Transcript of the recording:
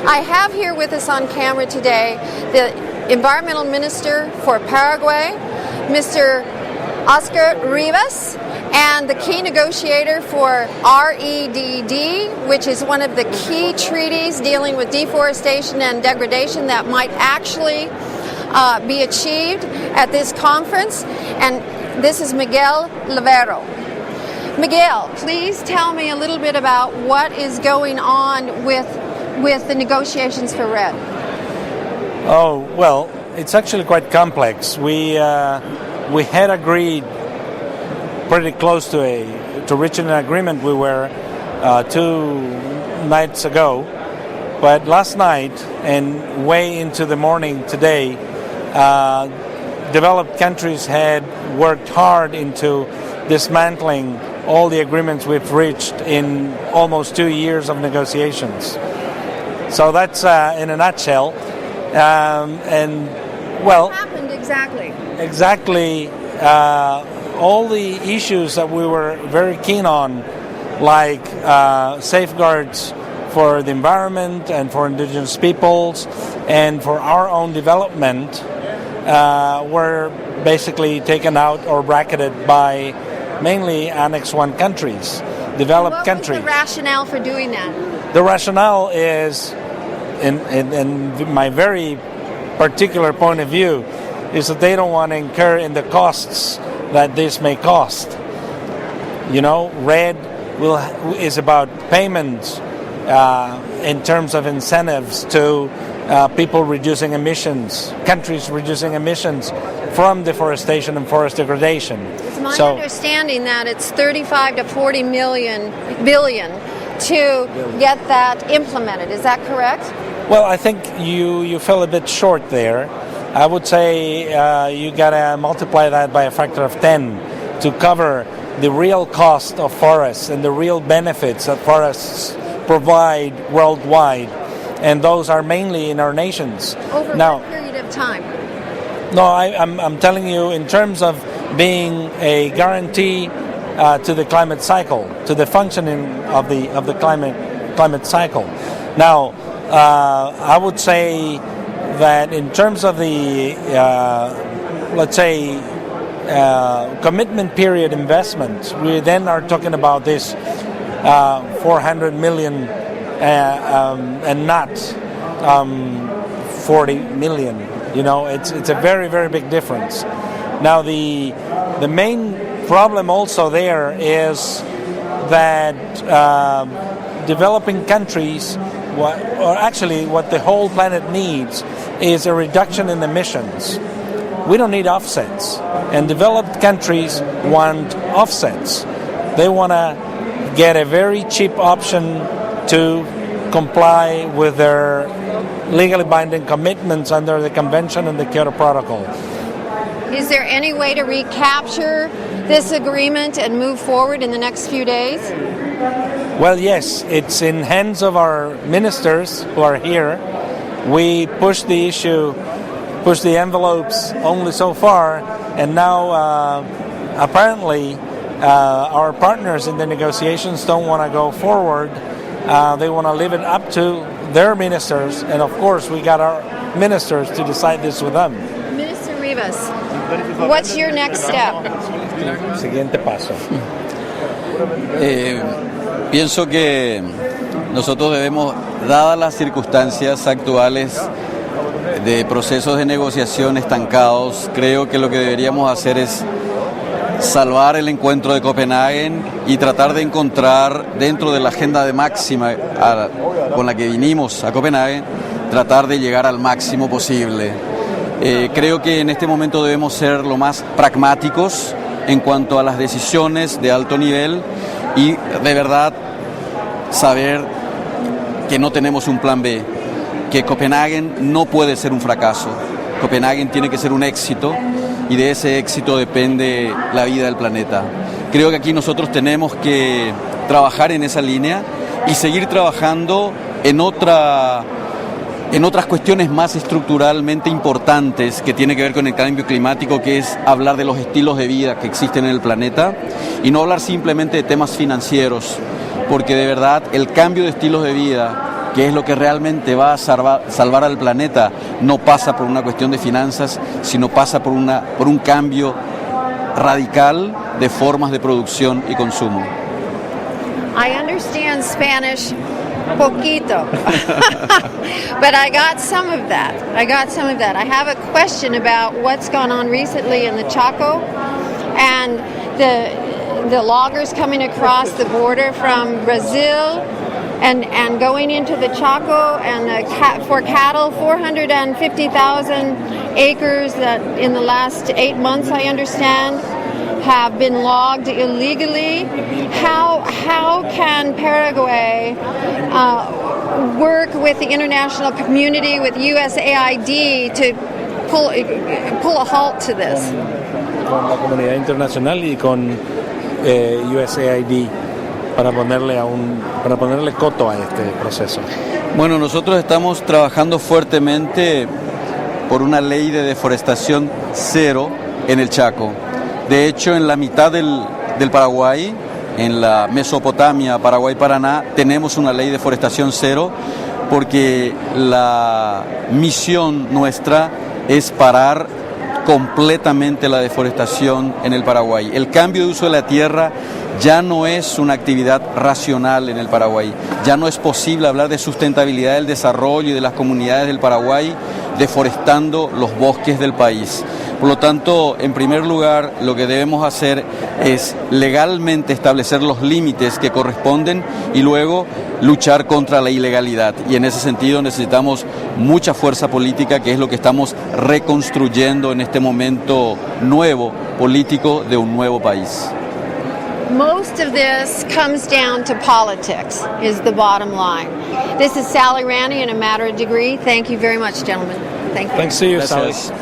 I have here with us on camera today the Environmental Minister for Paraguay, Mr. Oscar Rivas, and the key negotiator for REDD, which is one of the key treaties dealing with deforestation and degradation that might actually be achieved at this conference. And this is Miguel Lavero. Miguel, please tell me a little bit about what is going on with the negotiations for REDD. Oh, well, it's actually quite complex. We had agreed pretty close to reaching an agreement. We were 2 nights ago, but last night and way into the morning today, developed countries had worked hard into dismantling all the agreements we've reached in almost 2 years of negotiations. So that's in a nutshell. And well, what happened exactly? Exactly, all the issues that we were very keen on, like safeguards for the environment and for indigenous peoples and for our own development, were basically taken out or bracketed by mainly Annex 1 countries, developed countries. What was the rationale for doing that? The rationale is, in my very particular point of view, is that they don't want to incur in the costs that this may cost. You know, REDD is about payments in terms of incentives to people reducing emissions, countries reducing emissions from deforestation and forest degradation. It's my understanding that it's 35 to 40 billion to get that implemented. Is that correct? Well, I think you fell a bit short there. I would say you gotta multiply that by a factor of 10 to cover the real cost of forests and the real benefits that forests provide worldwide, and those are mainly in our nations. Over what period of time? No, I'm telling you in terms of being a guarantee to the climate cycle, to the functioning of the climate cycle. Now, I would say that in terms of the let's say commitment period investment, we then are talking about this 400 million and not 40 million. You know, it's a very, very big difference. Now, the main problem also there is that developing countries, or actually what the whole planet needs, is a reduction in emissions. We don't need offsets, and developed countries want offsets. They want to get a very cheap option to comply with their legally binding commitments under the Convention and the Kyoto Protocol. Is there any way to recapture this agreement and move forward in the next few days? Well, yes, it's in hands of our ministers who are here. We pushed the issue, pushed the envelopes only so far, and now apparently our partners in the negotiations don't want to go forward. They want to leave it up to their ministers, and of course we got our ministers to decide this with them. Minister Rivas, what's your next step? Siguiente paso. Pienso que nosotros debemos, dadas las circunstancias actuales de procesos de negociación estancados, creo que lo que deberíamos hacer es salvar el encuentro de Copenhague y tratar de encontrar dentro de la agenda de máxima con la que vinimos a Copenhague, tratar de llegar al máximo posible. Creo que en este momento debemos ser lo más pragmáticos en cuanto a las decisiones de alto nivel y de verdad saber que no tenemos un plan B, que Copenhague no puede ser un fracaso. Copenhague tiene que ser un éxito y de ese éxito depende la vida del planeta. Creo que aquí nosotros tenemos que trabajar en esa línea y seguir trabajando en otras cuestiones más estructuralmente importantes que tiene que ver con el cambio climático, que es hablar de los estilos de vida que existen en el planeta y no hablar simplemente de temas financieros, porque de verdad el cambio de estilos de vida que es lo que realmente va a salvar al planeta, no pasa por una cuestión de finanzas, sino pasa por un cambio radical de formas de producción y consumo. I understand Spanish poquito, but I got some of that. I have a question about what's gone on recently in the Chaco and the loggers coming across the border from Brazil and going into the Chaco and for cattle, 450,000 acres that in the last 8 months, I understand, have been logged illegally. How can Paraguay work with the international community, with USAID, to pull a halt to this? Con la comunidad internacional y con USAID para ponerle coto a este proceso. Bueno, nosotros estamos trabajando fuertemente por una ley de deforestación cero en el Chaco. De hecho, en la mitad del Paraguay, en la Mesopotamia, Paraguay-Paraná, tenemos una ley de deforestación cero porque la misión nuestra es parar completamente la deforestación en el Paraguay. El cambio de uso de la tierra ya no es una actividad racional en el Paraguay. Ya no es posible hablar de sustentabilidad del desarrollo y de las comunidades del Paraguay deforestando los bosques del país. Por lo tanto, en primer lugar, lo que debemos hacer es legalmente establecer los límites que corresponden y luego luchar contra la ilegalidad. Y en ese sentido necesitamos mucha fuerza política, que es lo que estamos reconstruyendo en este momento nuevo político de un nuevo país. Most of this comes down to politics, is the bottom line. This is Sally Ranney in A Matter of Degree. Thank you very much, gentlemen. Thank you. Thanks to you, Sally. Gracias.